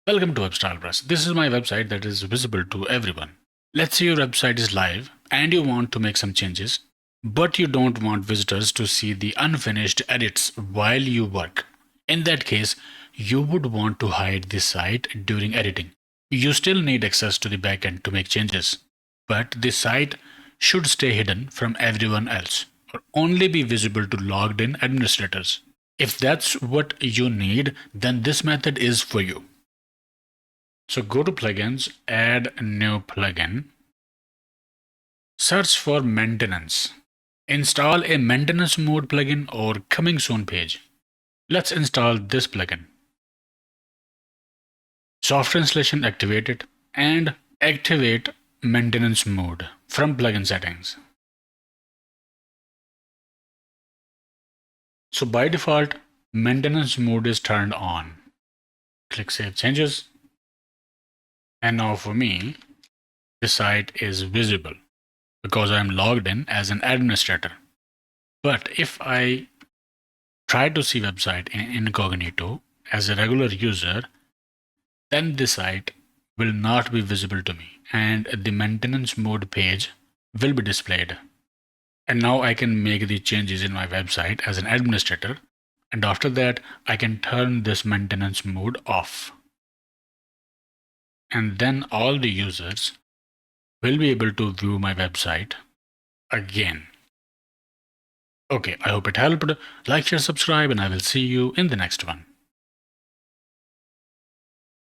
Welcome to WordPress. This is my website that is visible to everyone. Let's say your website is live and you want to make some changes, but you don't want visitors to see the unfinished edits while you work. In that case, you would want to hide the site during editing. You still need access to the backend to make changes, but the site should stay hidden from everyone else or only be visible to logged in administrators. If that's what you need, then this method is for you. So go to plugins, add new plugin, search for maintenance. Install a maintenance mode plugin or coming soon page. Let's install this plugin. Software installation activated and activate maintenance mode from plugin settings. So by default, maintenance mode is turned on. Click Save Changes. And now for me, the site is visible because I am logged in as an administrator. But if I try to see website in incognito as a regular user, then the site will not be visible to me and the maintenance mode page will be displayed. And now I can make the changes in my website as an administrator, and after that I can turn this maintenance mode off. And then all the users will be able to view my website again. Okay, I hope it helped. Like, share, subscribe, and I will see you in the next one.